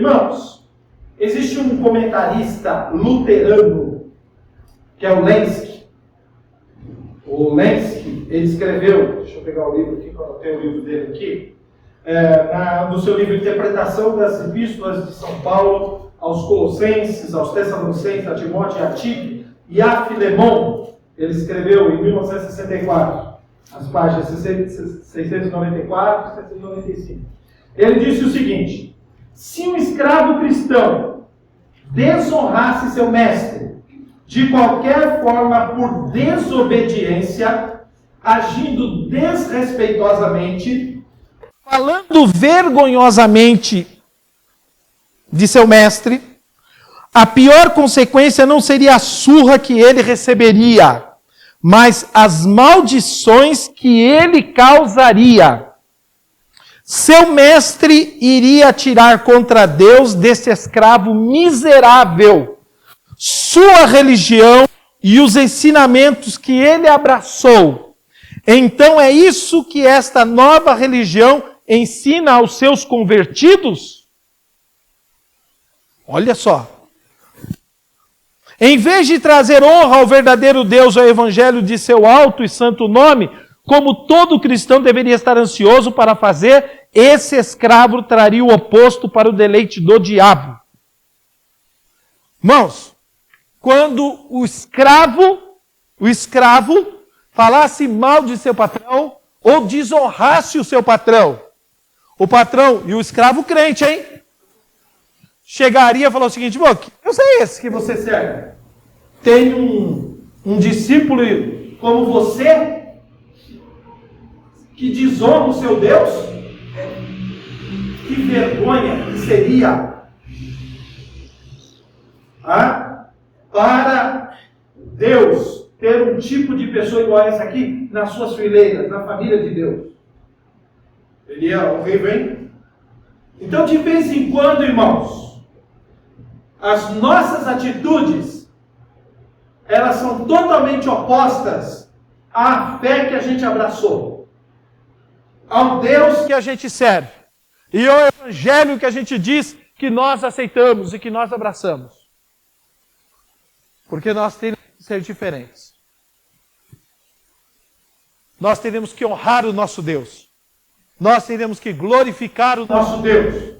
Irmãos, existe um comentarista luterano, que é o Lenski. O Lenski, ele escreveu, deixa eu pegar o livro aqui, eu tenho o livro dele aqui, no seu livro Interpretação das Epístolas de São Paulo aos Colossenses, aos Tessalonicenses, a Timóteo e a Tito e a Filemon. Ele escreveu em 1964, as páginas 694 e 695. Ele disse o seguinte: se um escravo cristão desonrasse seu mestre de qualquer forma por desobediência, agindo desrespeitosamente, falando vergonhosamente de seu mestre, a pior consequência não seria a surra que ele receberia, mas as maldições que ele causaria. Seu mestre iria tirar contra Deus desse escravo miserável sua religião e os ensinamentos que ele abraçou. Então é isso que esta nova religião ensina aos seus convertidos? Olha só. Em vez de trazer honra ao verdadeiro Deus, ao evangelho de seu alto e santo nome, como todo cristão deveria estar ansioso para fazer, esse escravo traria o oposto para o deleite do diabo. Irmãos, quando o escravo falasse mal de seu patrão ou desonrasse o seu patrão, o patrão e o escravo crente, hein? Chegaria e falou o seguinte: bom, que Deus é esse que você serve? Tem um discípulo como você que desonra o seu Deus? Que vergonha que seria para Deus ter um tipo de pessoa igual a essa aqui nas suas fileiras, na família de Deus. Seria horrível, hein? Então, de vez em quando, irmãos, as nossas atitudes, elas são totalmente opostas à fé que a gente abraçou, ao Deus que a gente serve e ao evangelho que a gente diz que nós aceitamos e que nós abraçamos. Porque nós temos que ser diferentes. Nós teremos que honrar o nosso Deus. Nós teremos que glorificar o nosso Deus.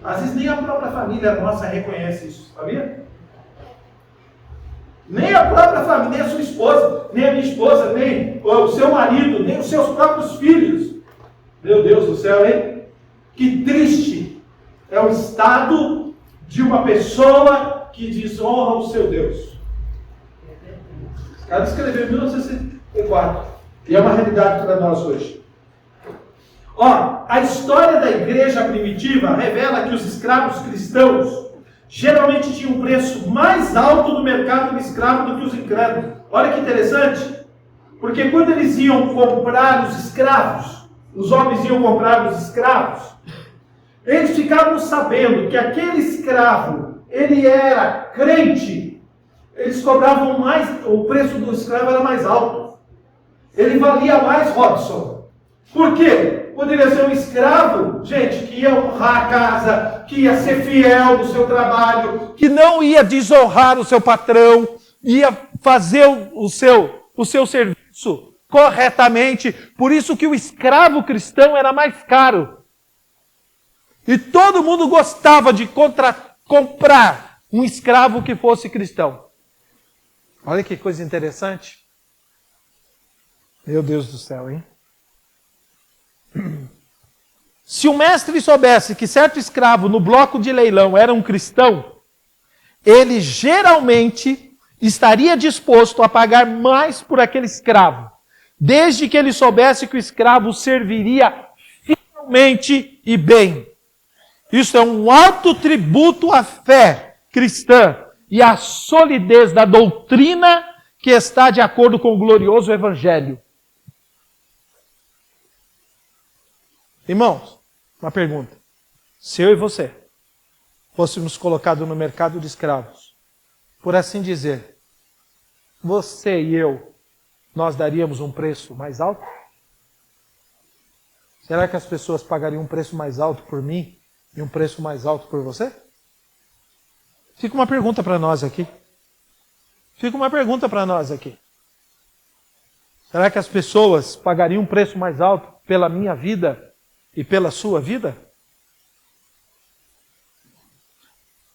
Às vezes nem a própria família nossa reconhece isso, sabia? Nem a própria família, nem a sua esposa, nem a minha esposa, nem o seu marido, nem os seus próprios filhos. Meu Deus do céu, hein? Que triste é o estado de uma pessoa que desonra o seu Deus. Esse cara escreveu em 1964. E é uma realidade para nós hoje. A história da igreja primitiva revela que os escravos cristãos geralmente tinham um preço mais alto no mercado de escravo do que os incrédulos. Olha que interessante. Porque quando eles iam comprar os escravos, os homens iam comprar os escravos, eles ficavam sabendo que aquele escravo, ele era crente, eles cobravam mais, o preço do escravo era mais alto. Ele valia mais, Robson. Por quê? Poderia ser um escravo, gente, que ia honrar a casa, que ia ser fiel no seu trabalho, que não ia desonrar o seu patrão, ia fazer o seu serviço corretamente. Por isso que o escravo cristão era mais caro. E todo mundo gostava de comprar um escravo que fosse cristão. Olha que coisa interessante. Meu Deus do céu, hein? Se o mestre soubesse que certo escravo no bloco de leilão era um cristão, ele geralmente estaria disposto a pagar mais por aquele escravo, desde que ele soubesse que o escravo serviria fielmente e bem. Isso é um alto tributo à fé cristã e à solidez da doutrina que está de acordo com o glorioso evangelho. Irmãos, uma pergunta. Se eu e você fôssemos colocados no mercado de escravos, por assim dizer, você e eu, nós daríamos um preço mais alto? Será que as pessoas pagariam um preço mais alto por mim e um preço mais alto por você? Fica uma pergunta para nós aqui. Será que as pessoas pagariam um preço mais alto pela minha vida e pela sua vida?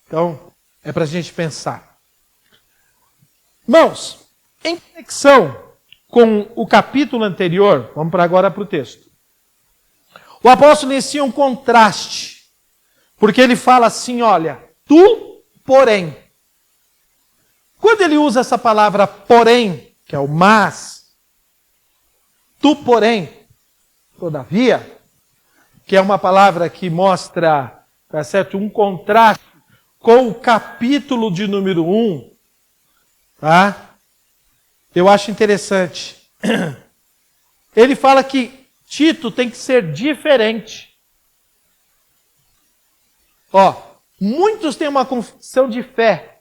Então, é para a gente pensar. Irmãos, em conexão com o capítulo anterior, vamos agora para o texto. O apóstolo inicia um contraste, porque ele fala assim, olha, tu, porém. Quando ele usa essa palavra porém, que é o mas, tu, porém, todavia, que é uma palavra que mostra, tá certo, um contraste com o capítulo de número 1, tá? Eu acho interessante. Ele fala que Tito tem que ser diferente. Muitos têm uma confissão de fé,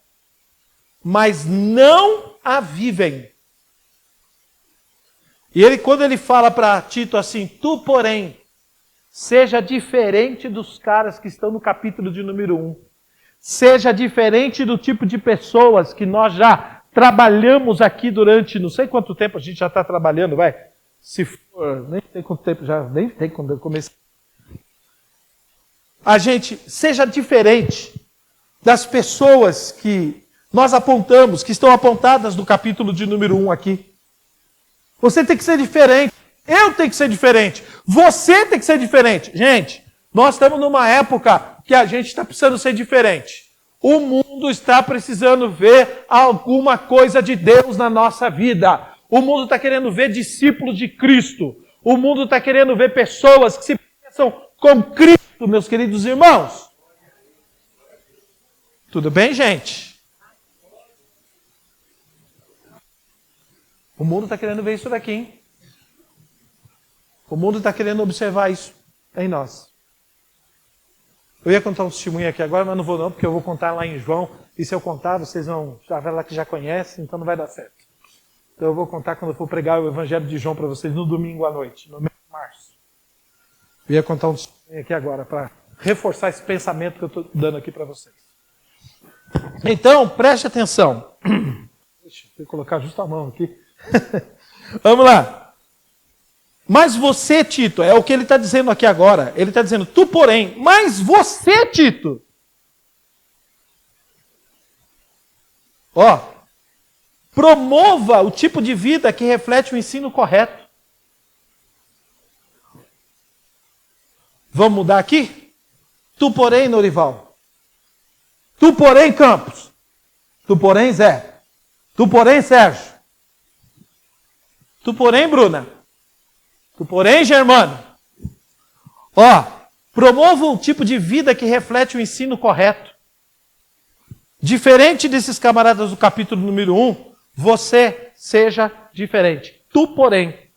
mas não a vivem. E ele, quando ele fala para Tito assim, tu, porém, seja diferente dos caras que estão no capítulo de número 1. Seja diferente do tipo de pessoas que nós já trabalhamos aqui durante, não sei quanto tempo a gente já está trabalhando, vai. Se for, nem tem quanto tempo já, nem tem quando eu comecei. A gente seja diferente das pessoas que nós apontamos, que estão apontadas no capítulo de número 1 aqui. Você tem que ser diferente. Eu tenho que ser diferente. Você tem que ser diferente. Gente, nós estamos numa época que a gente está precisando ser diferente. O mundo está precisando ver alguma coisa de Deus na nossa vida. O mundo está querendo ver discípulos de Cristo. O mundo está querendo ver pessoas que se pensam com Cristo, meus queridos irmãos. Tudo bem, gente? O mundo está querendo ver isso daqui, hein? O mundo está querendo observar isso em nós. Eu ia contar um testemunho aqui agora, mas não vou não, porque eu vou contar lá em João. E se eu contar, vocês vão já ver lá que já conhecem, então não vai dar certo. Então eu vou contar quando eu for pregar o Evangelho de João para vocês no domingo à noite, no mês de março. Eu ia contar um testemunho aqui agora para reforçar esse pensamento que eu estou dando aqui para vocês. Então, preste atenção. Deixa eu colocar justo a mão aqui. Vamos lá. Mas você, Tito, é o que ele está dizendo aqui agora. Ele está dizendo, tu, porém, mas você, Tito. Promova o tipo de vida que reflete o ensino correto. Vamos mudar aqui? Tu, porém, Norival. Tu, porém, Campos. Tu, porém, Zé. Tu, porém, Sérgio. Tu, porém, Bruna. Tu, porém, Germano. Promova o tipo de vida que reflete o ensino correto. Diferente desses camaradas do capítulo número 1, você seja diferente. Tu, porém.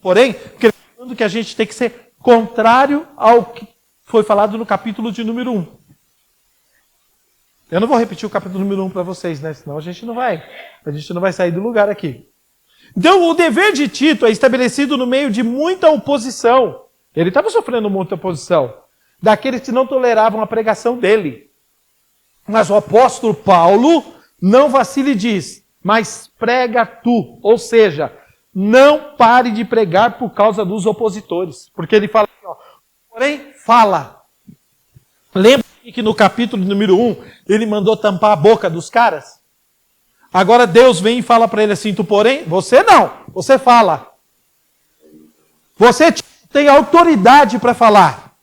Porém, porque ele está falando que a gente tem que ser contrário ao que foi falado no capítulo de número 1. Eu não vou repetir o capítulo número 1 para vocês, né? Senão a gente não vai sair do lugar aqui. Então, o dever de Tito é estabelecido no meio de muita oposição. Ele estava sofrendo muita oposição daqueles que não toleravam a pregação dele. Mas o apóstolo Paulo não vacila e diz, mas prega tu. Ou seja, não pare de pregar por causa dos opositores. Porque ele fala assim, porém, fala. Lembra que no capítulo número 1, ele mandou tampar a boca dos caras? Agora Deus vem e fala para ele assim, tu porém, você não, você fala. Você tem autoridade para falar.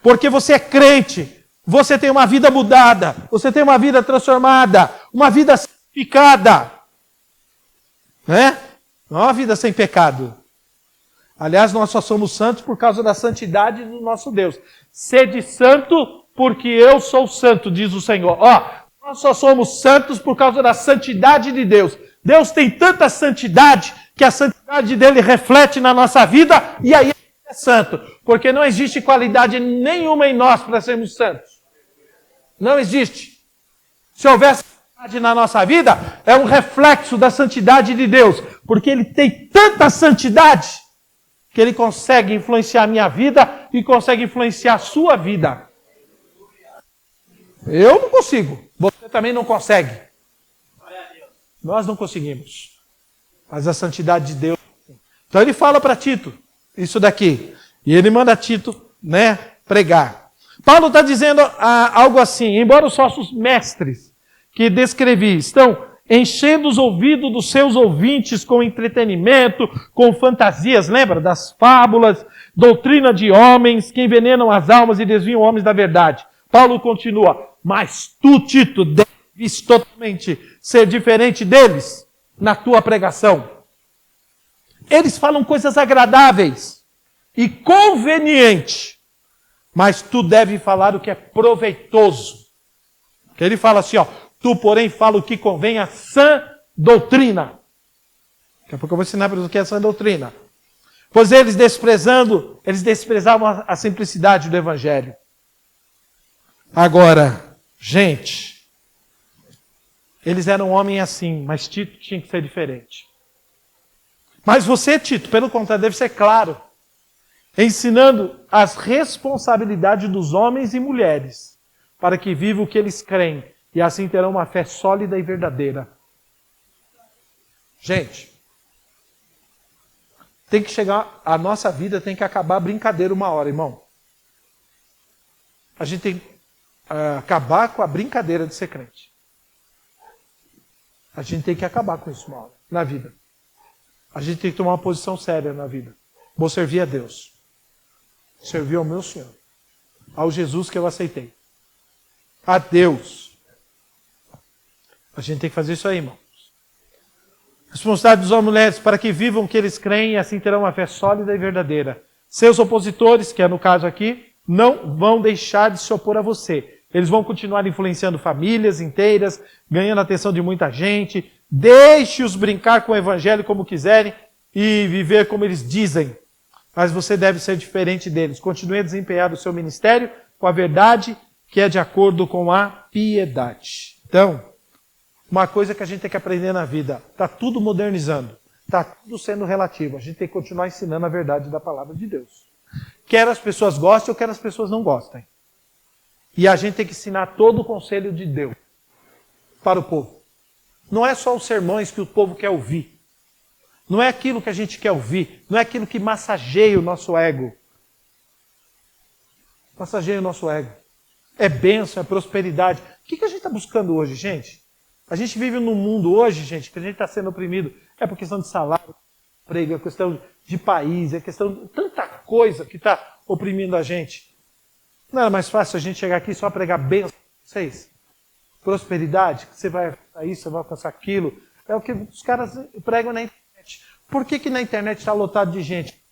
Porque você é crente, você tem uma vida mudada, você tem uma vida transformada, uma vida santificada. Né? Não é uma vida sem pecado. Aliás, nós só somos santos por causa da santidade do nosso Deus. Sede santo porque eu sou santo, diz o Senhor. Nós só somos santos por causa da santidade de Deus. Deus tem tanta santidade que a santidade dele reflete na nossa vida e aí é santo. Porque não existe qualidade nenhuma em nós para sermos santos. Não existe. Se houvesse santidade na nossa vida, é um reflexo da santidade de Deus. Porque ele tem tanta santidade que Ele consegue influenciar a minha vida e consegue influenciar a sua vida. Eu não consigo. Você também não consegue. Nós não conseguimos. Mas a santidade de Deus. Então ele fala para Tito isso daqui. E ele manda Tito, pregar. Paulo está dizendo algo assim. Embora os falsos mestres que descrevi estão enchendo os ouvidos dos seus ouvintes com entretenimento, com fantasias, lembra? Das fábulas, doutrina de homens que envenenam as almas e desviam homens da verdade. Paulo continua. Mas tu, Tito, deves totalmente ser diferente deles na tua pregação. Eles falam coisas agradáveis e convenientes, mas tu deve falar o que é proveitoso. Porque ele fala assim, tu, porém, fala o que convém à sã doutrina. Daqui a pouco eu vou ensinar para vocês o que é a sã doutrina. Pois eles desprezavam a simplicidade do Evangelho. Agora, gente, eles eram homens assim, mas Tito tinha que ser diferente. Mas você, Tito, pelo contrário, deve ser claro, ensinando as responsabilidades dos homens e mulheres, para que vivam o que eles creem, e assim terão uma fé sólida e verdadeira. Gente, tem que chegar, a nossa vida tem que acabar a brincadeira uma hora, irmão. A gente tem que acabar com a brincadeira de ser crente. A gente tem que acabar com isso uma hora, na vida. A gente tem que tomar uma posição séria na vida. Vou servir a Deus. Servir ao meu Senhor. Ao Jesus que eu aceitei. A Deus. A gente tem que fazer isso aí, irmãos. Responsabilidade dos homens e mulheres para que vivam o que eles creem e assim terão uma fé sólida e verdadeira. Seus opositores, que é no caso aqui, não vão deixar de se opor a você. Eles vão continuar influenciando famílias inteiras, ganhando a atenção de muita gente. Deixe-os brincar com o Evangelho como quiserem e viver como eles dizem. Mas você deve ser diferente deles. Continue a desempenhar o seu ministério com a verdade que é de acordo com a piedade. Então, uma coisa que a gente tem que aprender na vida, está tudo modernizando, está tudo sendo relativo. A gente tem que continuar ensinando a verdade da palavra de Deus. Quer as pessoas gostem ou quer as pessoas não gostem. E a gente tem que ensinar todo o conselho de Deus para o povo. Não é só os sermões que o povo quer ouvir. Não é aquilo que a gente quer ouvir. Não é aquilo que massageia o nosso ego. Massageia o nosso ego. É bênção, é prosperidade. O que a gente está buscando hoje, gente? A gente vive num mundo hoje, gente, que a gente está sendo oprimido. É por questão de salário, emprego, é questão de país, é questão de tanta coisa que está oprimindo a gente. Não era mais fácil a gente chegar aqui e só pregar bênção para vocês? Prosperidade, que você vai alcançar isso, você vai alcançar aquilo. É o que os caras pregam na internet. Por que na internet está lotado de gente?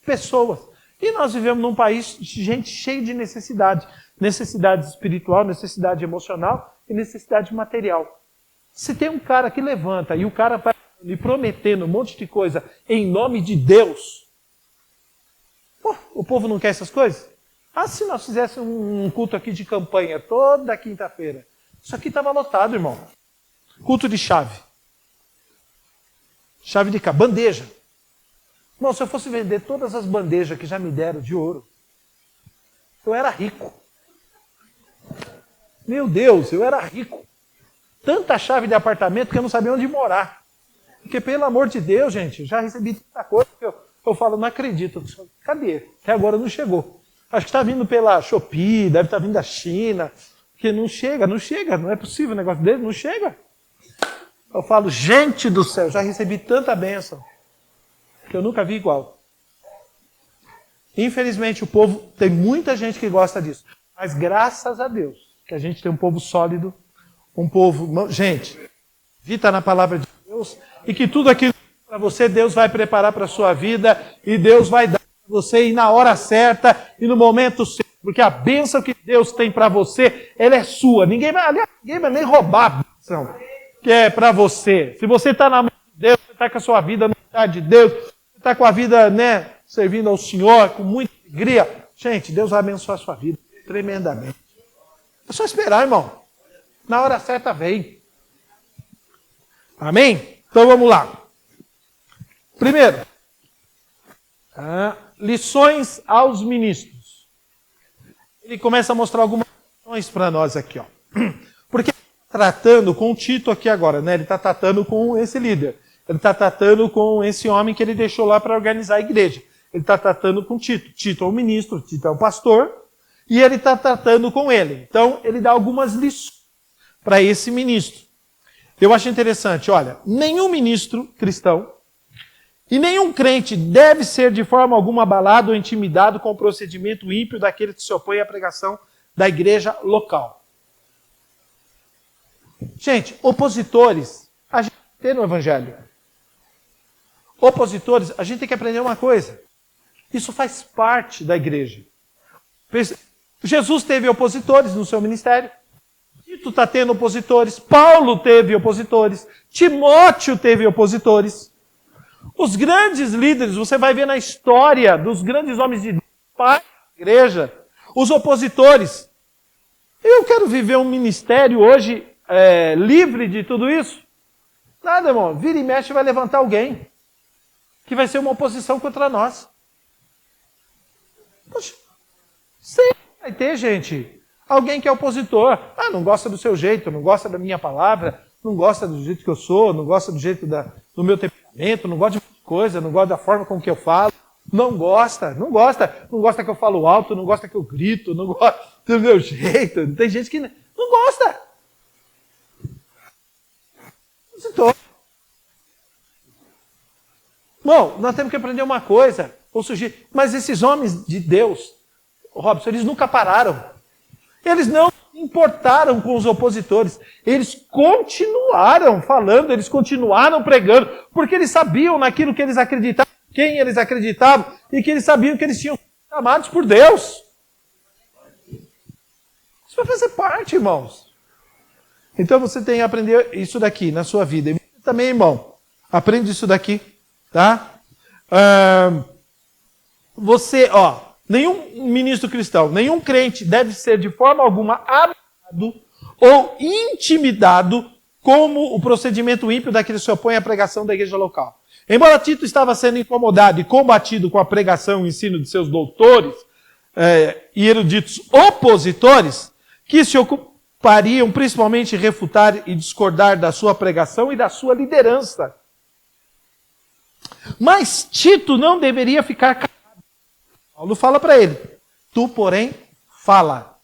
Pessoas. E nós vivemos num país de gente cheia de necessidade. Necessidade espiritual, necessidade emocional e necessidade material. Se tem um cara que levanta e o cara vai lhe prometendo um monte de coisa em nome de Deus, o povo não quer essas coisas? Se nós fizéssemos um culto aqui de campanha toda quinta-feira, isso aqui estava lotado, irmão. Culto de chave. Chave de cá, bandeja. Irmão, se eu fosse vender todas as bandejas que já me deram de ouro, eu era rico. Meu Deus, eu era rico. Tanta chave de apartamento que eu não sabia onde morar. Porque, pelo amor de Deus, gente, eu já recebi tanta coisa que eu falo, não acredito. Cadê? Até agora não chegou. Acho que está vindo pela Shopee, deve estar vindo da China. Porque não chega, não é possível o negócio dele, não chega. Eu falo, gente do céu, já recebi tanta bênção que eu nunca vi igual. Infelizmente, o povo, tem muita gente que gosta disso. Mas graças a Deus, que a gente tem um povo sólido, um povo... Gente, vita na palavra de Deus, e que tudo aquilo para você, Deus vai preparar para a sua vida, e Deus vai dar para você ir na hora certa, e no momento certo. Porque a bênção que Deus tem para você, ela é sua. Ninguém vai nem roubar a bênção que é para você. Se você está na mão de Deus, você está com a sua vida na vontade de Deus, você está com a vida, servindo ao Senhor, com muita alegria. Gente, Deus vai abençoar a sua vida tremendamente. É só esperar, irmão. Na hora certa vem. Amém? Então vamos lá. Primeiro, lições aos ministros. Ele começa a mostrar algumas lições para nós aqui, ó. Porque ele está tratando com Tito aqui agora, né? Ele está tratando com esse líder. Ele está tratando com esse homem que ele deixou lá para organizar a igreja. Ele está tratando com Tito. Tito é o ministro, Tito é o pastor, e ele está tratando com ele. Então, ele dá algumas lições para esse ministro. Eu acho interessante, olha, nenhum ministro cristão e nenhum crente deve ser de forma alguma abalado ou intimidado com o procedimento ímpio daquele que se opõe à pregação da igreja local. Gente, opositores, a gente tem no Evangelho. Opositores, a gente tem que aprender uma coisa. Isso faz parte da igreja. Jesus teve opositores no seu ministério. Tito está tendo opositores. Paulo teve opositores. Timóteo teve opositores. Os grandes líderes, você vai ver na história dos grandes homens de Deus, pai da igreja, os opositores. Eu quero viver um ministério hoje livre de tudo isso? Nada, irmão. Vira e mexe vai levantar alguém que vai ser uma oposição contra nós. Poxa, sempre vai ter, gente. Alguém que é opositor. Ah, não gosta do seu jeito, não gosta da minha palavra, não gosta do jeito que eu sou, não gosta do jeito do meu temperamento, não gosta de muita coisa, não gosta da forma com que eu falo. Não gosta que eu falo alto, não gosta que eu grito, não gosta do meu jeito. Tem gente que não gosta. Opositor. Bom, nós temos que aprender uma coisa. Mas esses homens de Deus, Robson, eles nunca pararam. Eles não importaram com os opositores. Eles continuaram falando, eles continuaram pregando, porque eles sabiam naquilo que eles acreditavam, quem eles acreditavam, e que eles sabiam que eles tinham sido chamados por Deus. Isso vai fazer parte, irmãos. Então você tem que aprender isso daqui na sua vida. E também, irmão, aprende isso daqui, tá? Nenhum ministro cristão, nenhum crente deve ser de forma alguma abalado ou intimidado como o procedimento ímpio daquele que se opõe à pregação da igreja local. Embora Tito estava sendo incomodado e combatido com a pregação e o ensino de seus doutores e eruditos opositores, que se ocupariam principalmente em refutar e discordar da sua pregação e da sua liderança. Mas Tito não deveria ficar calado. Paulo fala para ele, tu, porém, fala.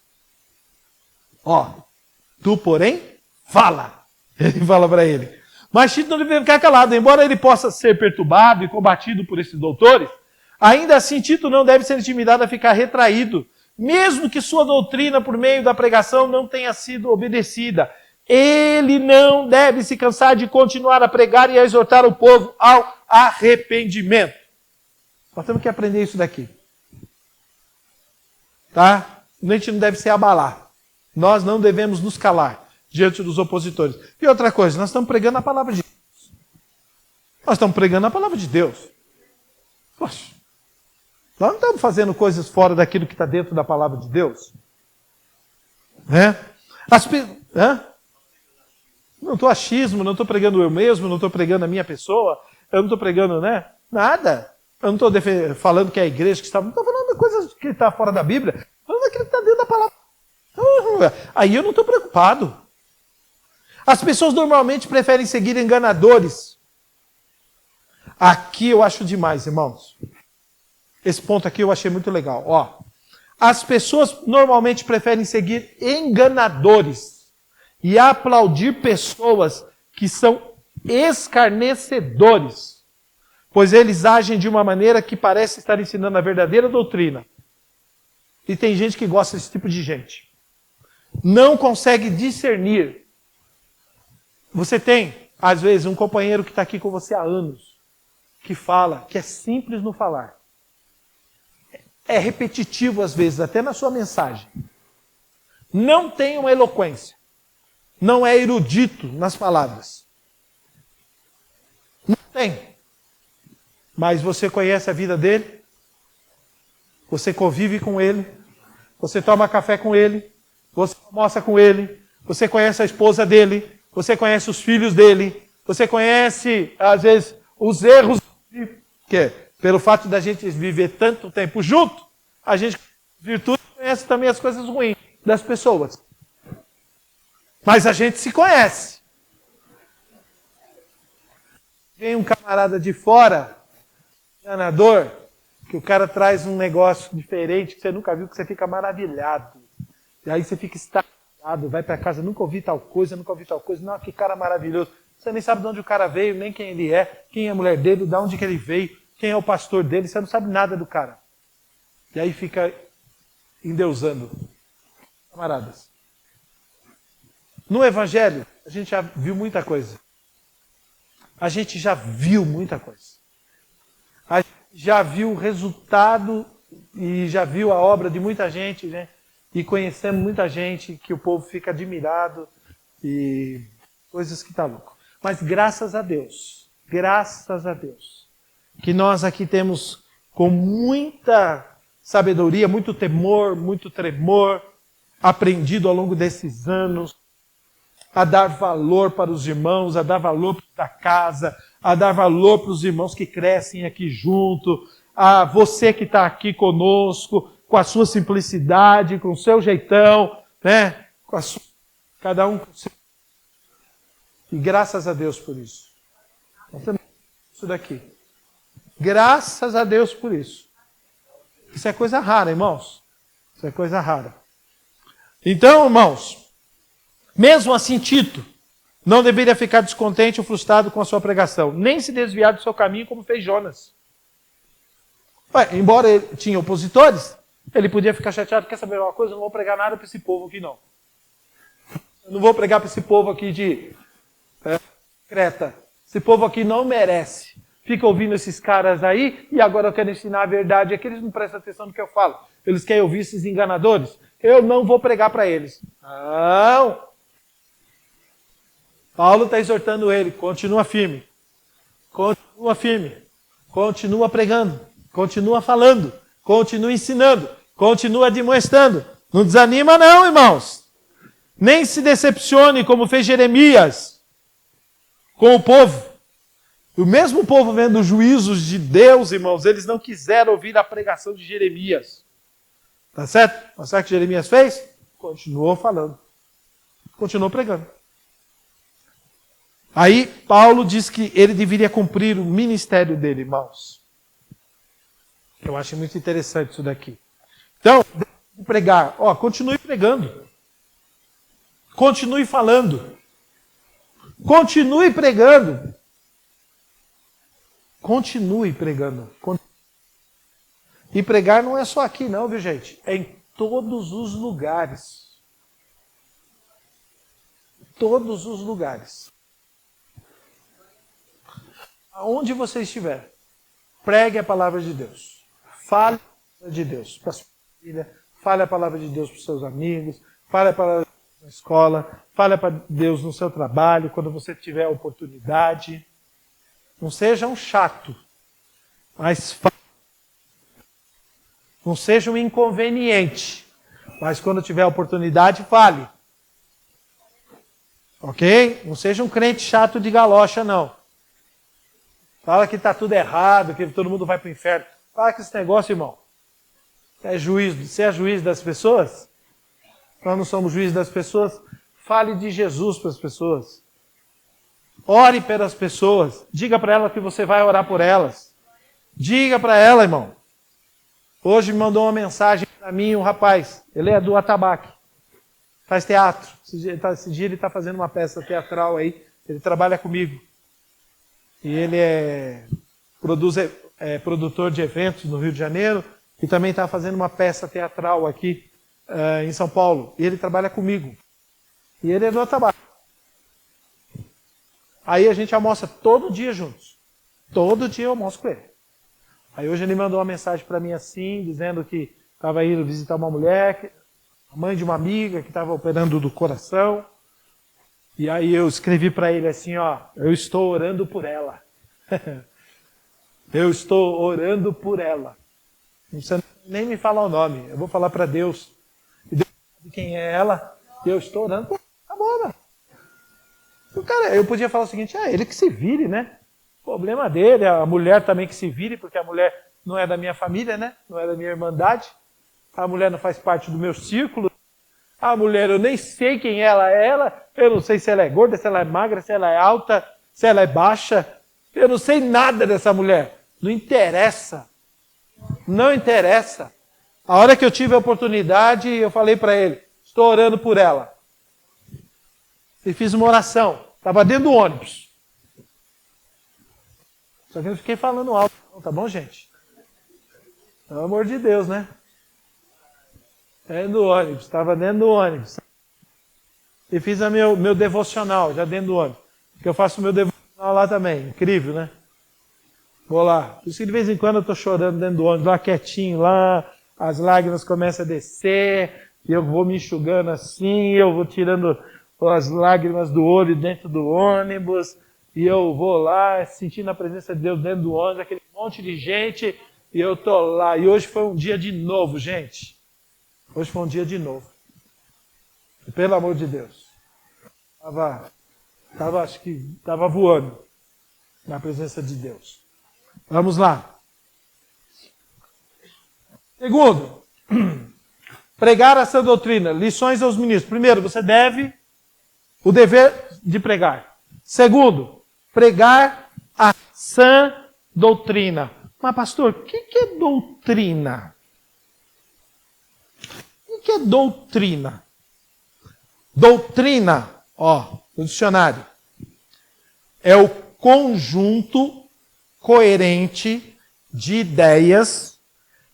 Tu, porém, fala. Ele fala para ele. Mas Tito não deveria ficar calado. Embora ele possa ser perturbado e combatido por esses doutores, ainda assim Tito não deve ser intimidado a ficar retraído, mesmo que sua doutrina por meio da pregação não tenha sido obedecida. Ele não deve se cansar de continuar a pregar e a exortar o povo ao arrependimento. Nós temos que aprender isso daqui. Tá? A gente não deve se abalar. Nós não devemos nos calar diante dos opositores. E outra coisa, nós estamos pregando a palavra de Deus. Nós estamos pregando a palavra de Deus. Poxa, nós não estamos fazendo coisas fora daquilo que está dentro da palavra de Deus. Não estou achismo, não estou pregando eu mesmo, não estou pregando a minha pessoa, eu não estou pregando, nada. Eu não estou falando que é a igreja que está... Não estou falando de coisas que está fora da Bíblia. Estou falando daquilo que está dentro da palavra. Aí eu não estou preocupado. As pessoas normalmente preferem seguir enganadores. Aqui eu acho demais, irmãos. Esse ponto aqui eu achei muito legal. As pessoas normalmente preferem seguir enganadores e aplaudir pessoas que são escarnecedores, pois eles agem de uma maneira que parece estar ensinando a verdadeira doutrina. E tem gente que gosta desse tipo de gente. Não consegue discernir. Você tem, às vezes, um companheiro que está aqui com você há anos, que fala, que é simples no falar. É repetitivo, às vezes, até na sua mensagem. Não tem uma eloquência. Não é erudito nas palavras. Não tem. Mas você conhece a vida dele, você convive com ele, você toma café com ele, você almoça com ele, você conhece a esposa dele, você conhece os filhos dele, você conhece, às vezes, os erros pelo fato da gente viver tanto tempo junto, a gente, virtude, conhece também as coisas ruins das pessoas. Mas a gente se conhece. Vem um camarada de fora, enganador, que o cara traz um negócio diferente que você nunca viu, que você fica maravilhado. E aí você fica extasiado, vai para casa, nunca ouvi tal coisa, não, que cara maravilhoso. Você nem sabe de onde o cara veio, nem quem ele é, quem é a mulher dele, de onde que ele veio, quem é o pastor dele, você não sabe nada do cara. E aí fica endeusando. Camaradas. No Evangelho, a gente já viu muita coisa. A gente já viu muita coisa. A gente já viu o resultado e já viu a obra de muita gente, né? E conhecemos muita gente que o povo fica admirado e coisas que tá louco. Mas graças a Deus, que nós aqui temos com muita sabedoria, muito temor, muito tremor, aprendido ao longo desses anos, a dar valor para os irmãos, a dar valor para a casa, a dar valor para os irmãos que crescem aqui junto, a você que está aqui conosco, com a sua simplicidade, com o seu jeitão, né? Cada um com o seu. E graças a Deus por isso. Isso daqui. Graças a Deus por isso. Isso é coisa rara, irmãos. Isso é coisa rara. Então, irmãos, mesmo assim, Tito não deveria ficar descontente ou frustrado com a sua pregação, nem se desviar do seu caminho como fez Jonas. Embora ele tinha opositores, ele podia ficar chateado. Quer saber uma coisa? Eu não vou pregar nada para esse povo aqui, não. Eu não vou pregar para esse povo aqui de Creta. Esse povo aqui não merece. Fica ouvindo esses caras aí e agora eu quero ensinar a verdade. É que eles não prestam atenção no que eu falo. Eles querem ouvir esses enganadores. Eu não vou pregar para eles. Não! Paulo está exortando ele. Continua firme. Continua firme. Continua pregando. Continua falando. Continua ensinando. Continua demonstrando. Não desanima não, irmãos. Nem se decepcione como fez Jeremias com o povo. O mesmo povo vendo os juízos de Deus, irmãos, eles não quiseram ouvir a pregação de Jeremias. Tá certo? Mas sabe o que Jeremias fez? Continuou falando. Continuou pregando. Aí Paulo diz que ele deveria cumprir o ministério dele, irmãos. Eu acho muito interessante isso daqui. Então, pregar. Continue pregando. Continue falando. Continue pregando. Continue pregando. E pregar não é só aqui não, viu gente? É em todos os lugares. Todos os lugares. Aonde você estiver, pregue a palavra de Deus. Fale a palavra de Deus para a sua família. Fale a palavra de Deus para os seus amigos. Fale a palavra de Deus na escola. Fale a palavra de Deus no seu trabalho, quando você tiver a oportunidade. Não seja um chato, mas fale. Não seja um inconveniente, mas quando tiver a oportunidade, fale. Ok? Não seja um crente chato de galocha, não. Fala que está tudo errado, que todo mundo vai para o inferno. Fala que esse negócio, irmão, você é juiz das pessoas? Nós não somos juízes das pessoas. Fale de Jesus para as pessoas. Ore pelas pessoas. Diga para elas que você vai orar por elas. Diga para ela, irmão. Hoje me mandou uma mensagem para mim um rapaz. Ele é do Atabaque. Faz teatro. Esse dia ele está fazendo uma peça teatral aí. Ele trabalha comigo. E ele é produtor de eventos no Rio de Janeiro. E também está fazendo uma peça teatral aqui em São Paulo. E ele trabalha comigo. E ele é do Atabaque. Aí a gente almoça todo dia juntos. Todo dia eu almoço com ele. Aí hoje ele mandou uma mensagem para mim assim, dizendo que estava indo visitar uma mulher, a mãe de uma amiga que estava operando do coração. E aí eu escrevi para ele assim, eu estou orando por ela. Eu estou orando por ela. Não precisa nem me falar o nome, eu vou falar para Deus. E Deus sabe quem é ela, e eu estou orando por ela. Tá bom, mano. Cara, eu podia falar o seguinte, ele que se vire, né? Problema dele, a mulher também que se vire, porque a mulher não é da minha família, né? Não é da minha irmandade. A mulher não faz parte do meu círculo. A mulher, eu nem sei quem ela é. Eu não sei se ela é gorda, se ela é magra, se ela é alta, se ela é baixa. Eu não sei nada dessa mulher. Não interessa. Não interessa. A hora que eu tive a oportunidade, eu falei para ele, estou orando por ela. E fiz uma oração. Estava dentro do ônibus. Só que eu não fiquei falando alto, tá bom, gente? Pelo amor de Deus, né? Dentro do ônibus, estava dentro do ônibus. E fiz meu devocional, já dentro do ônibus. Porque eu faço meu devocional lá também. Incrível, né? Vou lá. Por isso que de vez em quando eu estou chorando dentro do ônibus, lá quietinho, lá. As lágrimas começam a descer. E eu vou me enxugando assim. Eu vou tirando as lágrimas do olho dentro do ônibus. E eu vou lá, sentindo a presença de Deus dentro do ônibus. Aquele monte de gente. E eu estou lá. E hoje foi um dia de novo, gente. Hoje foi um dia de novo. E, pelo amor de Deus. Acho que estava voando na presença de Deus. Vamos lá. Segundo, pregar a sã doutrina. Lições aos ministros. Primeiro, você deve o dever de pregar. Segundo, pregar a sã doutrina. Mas, pastor, o que é doutrina? O que é doutrina? Doutrina, no dicionário, é o conjunto coerente de ideias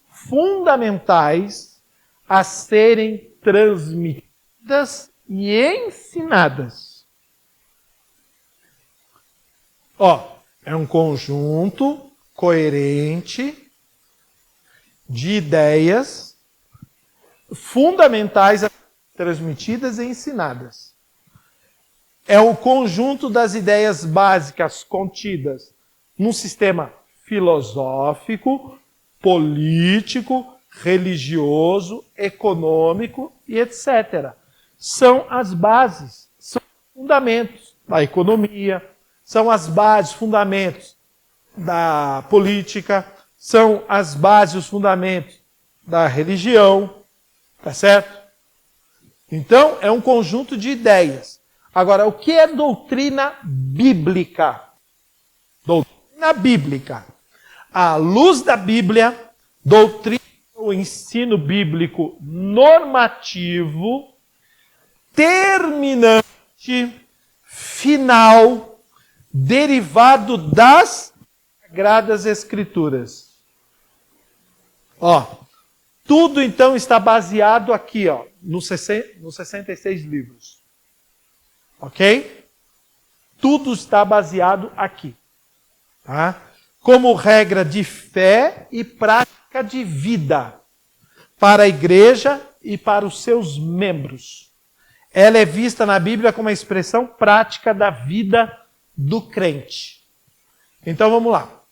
fundamentais a serem transmitidas e ensinadas. É um conjunto coerente de ideias fundamentais a serem transmitidas e ensinadas. É o conjunto das ideias básicas contidas num sistema filosófico, político, religioso, econômico e etc. São as bases, são os fundamentos da economia, são as bases, fundamentos da política, são as bases, os fundamentos da religião, tá certo? Então, é um conjunto de ideias. Agora, o que é doutrina bíblica? Doutrina bíblica. À luz da Bíblia, doutrina é o ensino bíblico normativo, terminante, final, derivado das Sagradas Escrituras. Tudo então está baseado aqui, nos 66 livros. Ok? Tudo está baseado aqui. Tá? Como regra de fé e prática de vida para a igreja e para os seus membros. Ela é vista na Bíblia como a expressão prática da vida do crente. Então vamos lá.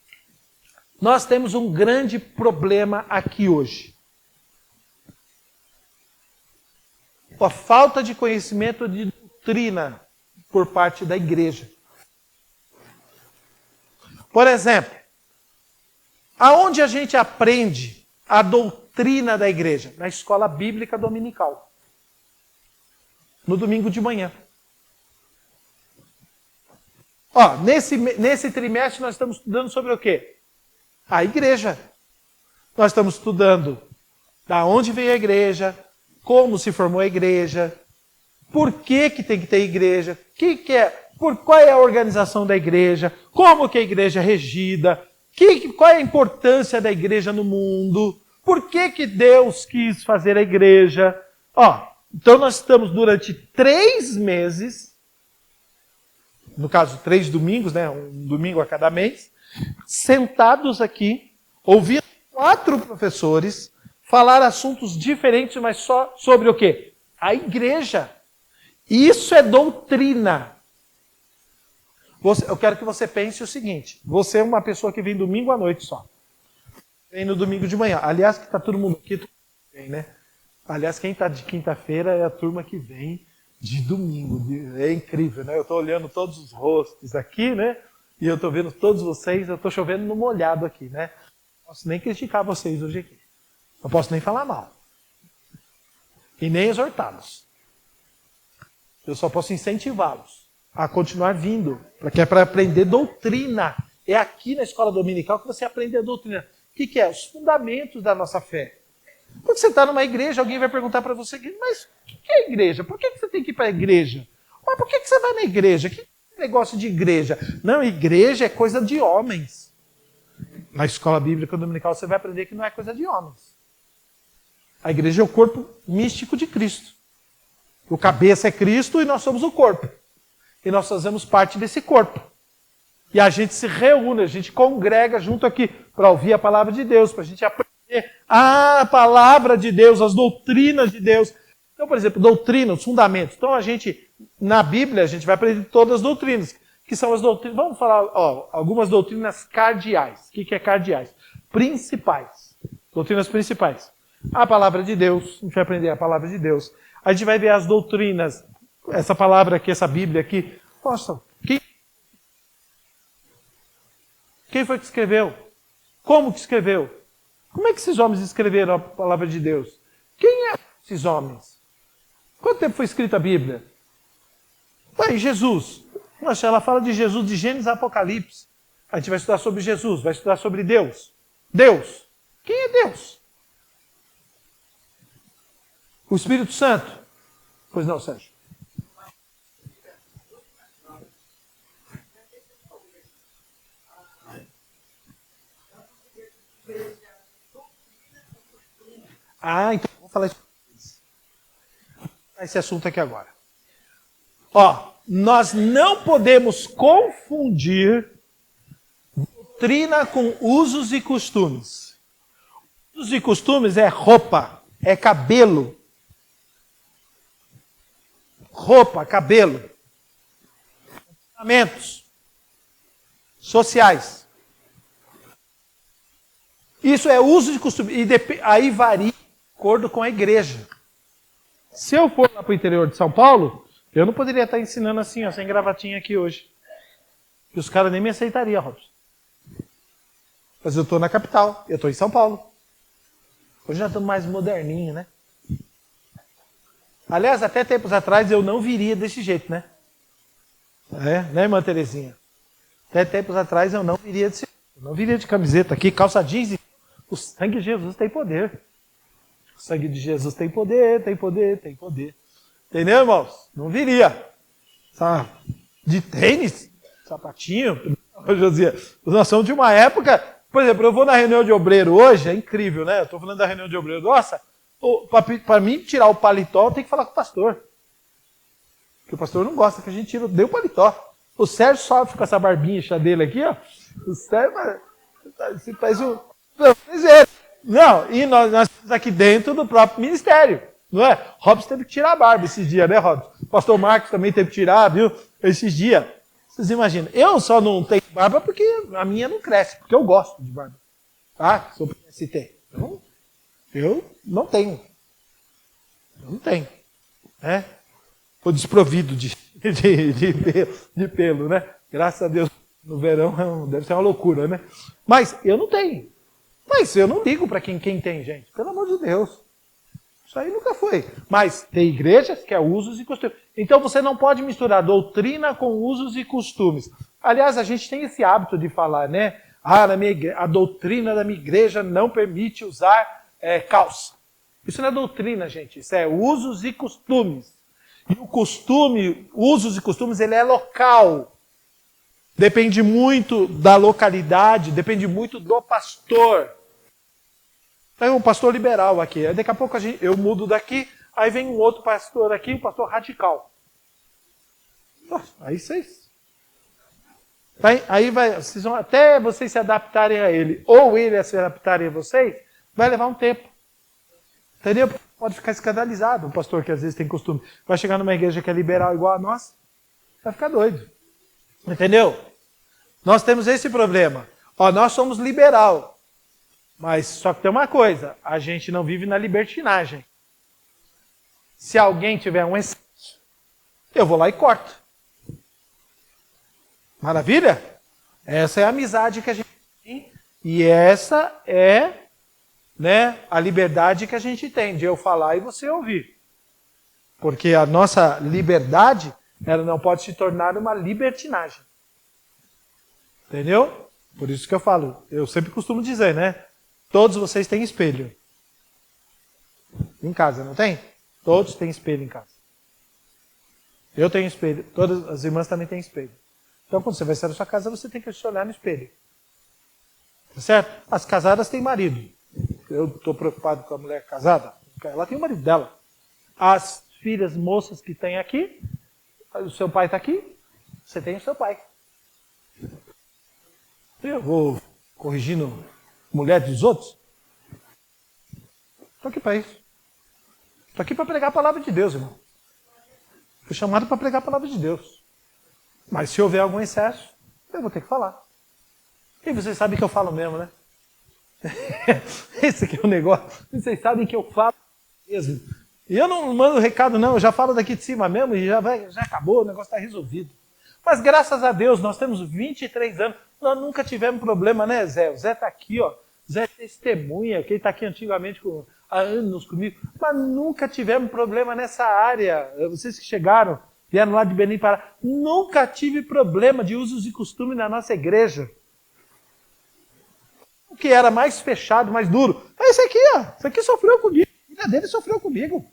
Nós temos um grande problema aqui hoje. A falta de conhecimento de doutrina por parte da igreja. Por exemplo, aonde a gente aprende a doutrina da igreja? Na escola bíblica dominical. No domingo de manhã. Nesse trimestre nós estamos estudando sobre o quê? A igreja. Nós estamos estudando da onde veio a igreja, como se formou a igreja, por que tem que ter igreja, qual é a organização da igreja, como que a igreja é regida, qual é a importância da igreja no mundo, por que Deus quis fazer a igreja. Então nós estamos durante 3 meses, no caso 3 domingos, né, um domingo a cada mês, sentados aqui, ouvindo 4 professores falar assuntos diferentes, mas só sobre o quê? A igreja. Isso é doutrina. Eu quero que você pense o seguinte. Você é uma pessoa que vem domingo à noite só. Vem no domingo de manhã. Aliás, que está todo mundo aqui, vem, né? Aliás, quem está de quinta-feira é a turma que vem de domingo. É incrível, né? Eu estou olhando todos os rostos aqui, né? E eu estou vendo todos vocês, eu estou chovendo no molhado aqui, né? Não posso nem criticar vocês hoje aqui. Não posso nem falar mal. E nem exortá-los. Eu só posso incentivá-los a continuar vindo, porque é para aprender doutrina. É aqui na escola dominical que você aprende a doutrina. O que é? Os fundamentos da nossa fé. Quando você está numa igreja, alguém vai perguntar para você, mas o que é igreja? Por que você tem que ir para a igreja? Mas por que você vai na igreja? Que negócio de igreja? Não, igreja é coisa de homens. Na escola bíblica dominical você vai aprender que não é coisa de homens. A igreja é o corpo místico de Cristo. O cabeça é Cristo e nós somos o corpo. E nós fazemos parte desse corpo. E a gente se reúne, a gente congrega junto aqui para ouvir a palavra de Deus, para a gente aprender a palavra de Deus, as doutrinas de Deus. Então, por exemplo, doutrina, os fundamentos. Então, na Bíblia, a gente vai aprender todas as doutrinas, que são as doutrinas. Vamos falar, algumas doutrinas cardeais. O que é cardeais? Principais. Doutrinas principais. A palavra de Deus, a gente vai aprender a palavra de Deus. A gente vai ver as doutrinas, essa palavra aqui, essa Bíblia aqui. Nossa, quem foi que escreveu? Como que escreveu? Como é que esses homens escreveram a palavra de Deus? Quem é esses homens? Quanto tempo foi escrita a Bíblia? Jesus. Nossa, ela fala de Jesus de Gênesis a Apocalipse. A gente vai estudar sobre Jesus, vai estudar sobre Deus. Deus. Quem é Deus? O Espírito Santo? Pois não, Sérgio. Então vou falar esse assunto aqui agora. Nós não podemos confundir doutrina com usos e costumes. Usos e costumes é roupa, é cabelo. Roupa, cabelo. Comportamentos sociais. Isso é uso de costume. E aí varia de acordo com a igreja. Se eu for lá para o interior de São Paulo, eu não poderia estar ensinando assim, sem gravatinha aqui hoje. Porque os caras nem me aceitariam, Robson. Mas eu estou na capital, eu estou em São Paulo. Hoje já estamos mais moderninho, né? Aliás, até tempos atrás eu não viria desse jeito, né? Né, irmã Terezinha? Até tempos atrás eu não viria desse jeito. Eu não viria de camiseta aqui, calça jeans. O sangue de Jesus tem poder. O sangue de Jesus tem poder, tem poder, tem poder. Entendeu, irmãos? Não viria. De tênis, sapatinho. Josias, nós somos de uma época... Por exemplo, eu vou na reunião de obreiro hoje, é incrível, né? Eu estou falando da reunião de obreiro. Nossa, para mim tirar o paletó, tem que falar com o pastor. Porque o pastor não gosta que a gente tire o paletó. O Sérgio sofre com essa barbinha dele aqui, ó. O Sérgio faz um... Não, e nós estamos aqui dentro do próprio ministério, não é? Robson teve que tirar a barba esses dias, né, Robson? O pastor Marcos também teve que tirar, viu? Esses dias. Vocês imaginam? Eu só não tenho barba porque a minha não cresce, porque eu gosto de barba. Tá? Sou PST. Então, eu não tenho. Eu não tenho. Né? Estou desprovido de pelo, né? Graças a Deus, no verão deve ser uma loucura, né? Mas eu não tenho. Mas eu não ligo para quem tem, gente. Pelo amor de Deus. Isso aí nunca foi. Mas tem igrejas que é usos e costumes. Então você não pode misturar doutrina com usos e costumes. Aliás, a gente tem esse hábito de falar, né? A doutrina da minha igreja não permite usar calça. Isso não é doutrina, gente. Isso é usos e costumes. E o costume, usos e costumes, ele é local. Depende muito da localidade, depende muito do pastor. Tem um pastor liberal aqui. Aí daqui a pouco eu mudo daqui, aí vem um outro pastor aqui, um pastor radical. Aí vocês... Aí vocês vão, até vocês se adaptarem a ele, ou ele se adaptarem a vocês, vai levar um tempo. Entendeu? Pode ficar escandalizado, um pastor que às vezes tem costume. Vai chegar numa igreja que é liberal igual a nossa, vai ficar doido. Entendeu? Nós temos esse problema. Nós somos liberal. Mas só que tem uma coisa, a gente não vive na libertinagem. Se alguém tiver um excesso, eu vou lá e corto. Maravilha? Essa é a amizade que a gente tem e essa é, né, a liberdade que a gente tem de eu falar e você ouvir. Porque a nossa liberdade, ela não pode se tornar uma libertinagem. Entendeu? Por isso que eu falo, eu sempre costumo dizer, né? Todos vocês têm espelho. Em casa, não tem? Todos têm espelho em casa. Eu tenho espelho, todas as irmãs também têm espelho. Então, quando você vai sair da sua casa, você tem que se olhar no espelho. Tá certo? As casadas têm marido. Eu estou preocupado com a mulher casada. Ela tem o marido dela. As filhas moças que tem aqui, o seu pai está aqui, você tem o seu pai. Eu vou corrigindo mulher dos outros? Estou aqui para isso. Estou aqui para pregar a palavra de Deus, irmão. Fui chamado para pregar a palavra de Deus. Mas se houver algum excesso, eu vou ter que falar. E vocês sabem que eu falo mesmo, né? Esse aqui é o negócio. Vocês sabem que eu falo mesmo. E eu não mando recado não, eu já falo daqui de cima mesmo e já acabou, o negócio está resolvido. Mas graças a Deus, nós temos 23 anos, nós nunca tivemos problema, né, Zé? O Zé está aqui, ó. O Zé é testemunha, que ele está aqui antigamente há anos comigo, mas nunca tivemos problema nessa área. Vocês que chegaram, vieram lá de Belém Pará, nunca tive problema de usos e costumes na nossa igreja. O que era mais fechado, mais duro, é esse aqui, ó. Esse aqui sofreu comigo, a filha dele sofreu comigo.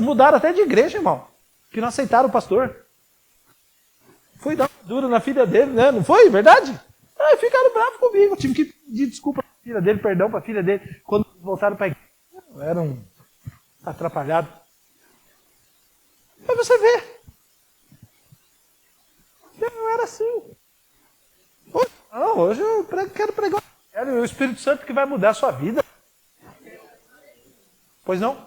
Mudaram até de igreja, irmão, que não aceitaram o pastor. Foi dar duro na filha dele, né? Não foi? Verdade? Aí ficaram bravos comigo. Tive que pedir desculpa para a filha dele, perdão para a filha dele, quando voltaram para a igreja. Eram atrapalhados. Mas você vê. Eu não era assim. Hoje eu quero pregar. É o Espírito Santo que vai mudar a sua vida. Pois não?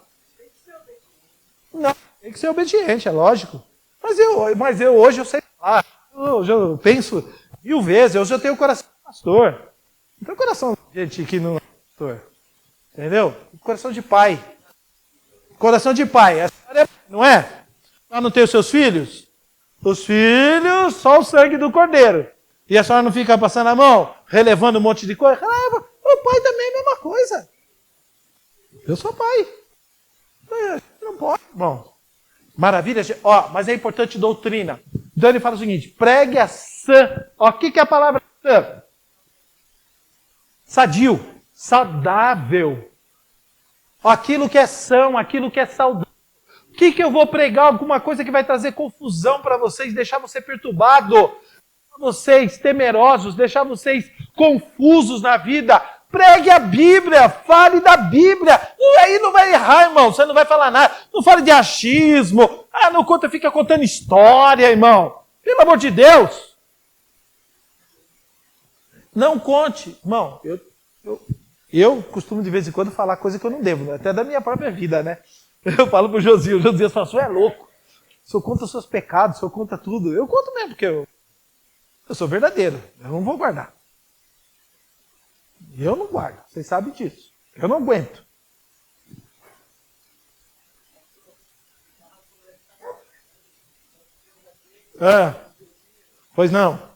Não, tem que ser obediente, é lógico. Mas eu hoje eu sei falar. Hoje eu penso 1000 vezes. Hoje eu tenho o coração de pastor. Não tenho coração de gente que não é pastor. Entendeu? Coração de pai. Coração de pai. Não é? Só não tem os seus filhos? Os filhos, só o sangue do cordeiro. E a senhora não fica passando a mão, relevando um monte de coisa? O pai também é a mesma coisa. Eu sou pai. Não pode, irmão. Maravilha. Ó, mas é importante doutrina. Então ele fala o seguinte, pregue a sã. Ó, o que é a palavra sã? Sadio, saudável. Ó, aquilo que é são, aquilo que é saudável. O que eu vou pregar? Alguma coisa que vai trazer confusão para vocês, deixar você perturbado, deixar vocês temerosos, deixar vocês confusos na vida. Pregue a Bíblia, fale da Bíblia. E aí não vai errar, irmão. Você não vai falar nada. Não fale de achismo. Não conta, fica contando história, irmão. Pelo amor de Deus. Não conte. Irmão, eu costumo de vez em quando falar coisa que eu não devo, né? Até da minha própria vida, né? Eu falo pro Josias, o Josias fala, o senhor é louco. O senhor conta os seus pecados, o senhor conta tudo. Eu conto mesmo, porque eu sou verdadeiro. Eu não vou guardar. Eu não guardo, vocês sabem disso. Eu não aguento. Pois não.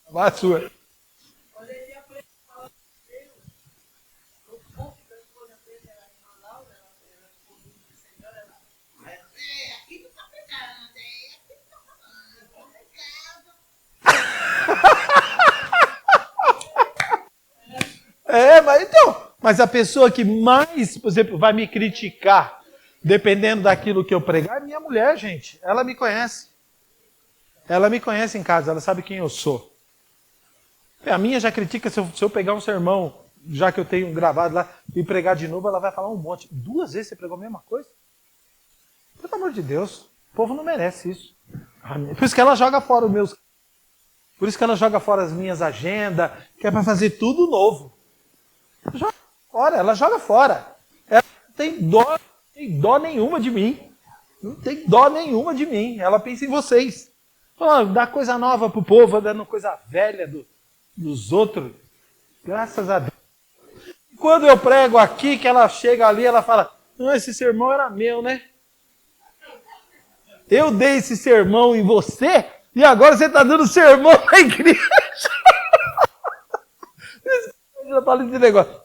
Vá a sua. Mas a pessoa que mais, por exemplo, vai me criticar, dependendo daquilo que eu pregar, é minha mulher, gente. Ela me conhece. Ela me conhece em casa, ela sabe quem eu sou. A minha já critica se eu pegar um sermão, já que eu tenho gravado lá, e pregar de novo, ela vai falar um monte. 2 vezes você pregou a mesma coisa? Pelo amor de Deus, o povo não merece isso. Por isso que ela joga fora os meus... Por isso que ela joga fora as minhas agendas, que é para fazer tudo novo. Joga fora, ela joga fora. Ela não tem dó nenhuma de mim. Não tem dó nenhuma de mim. Ela pensa em vocês. Dá coisa nova pro povo, dando coisa velha dos outros. Graças a Deus. Quando eu prego aqui, que ela chega ali, ela fala, não, esse sermão era meu, né? Eu dei esse sermão em você, e agora você está dando sermão na igreja. Eu falo esse negócio.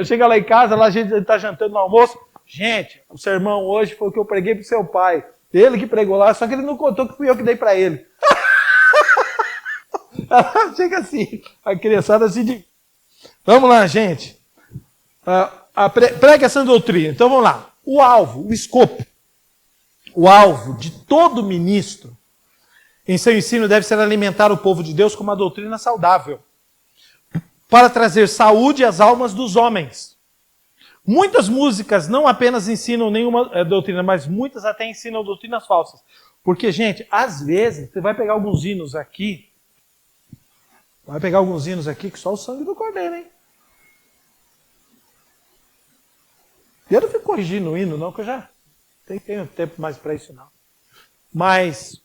Chega lá em casa, lá a gente está jantando no almoço. Gente, o sermão hoje foi o que eu preguei para o seu pai. Ele que pregou lá, só que ele não contou que fui eu que dei para ele. Chega assim, a criançada assim. Vamos lá, gente. Prega essa doutrina. Então vamos lá. O alvo, o escopo. O alvo de todo ministro em seu ensino deve ser alimentar o povo de Deus com uma doutrina saudável, para trazer saúde às almas dos homens. Muitas músicas não apenas ensinam nenhuma doutrina, mas muitas até ensinam doutrinas falsas. Porque, gente, às vezes, você vai pegar alguns hinos aqui, que só o sangue do cordeiro, hein? Eu não fico corrigindo o hino, não, que eu já tenho tempo mais para isso, não. Mas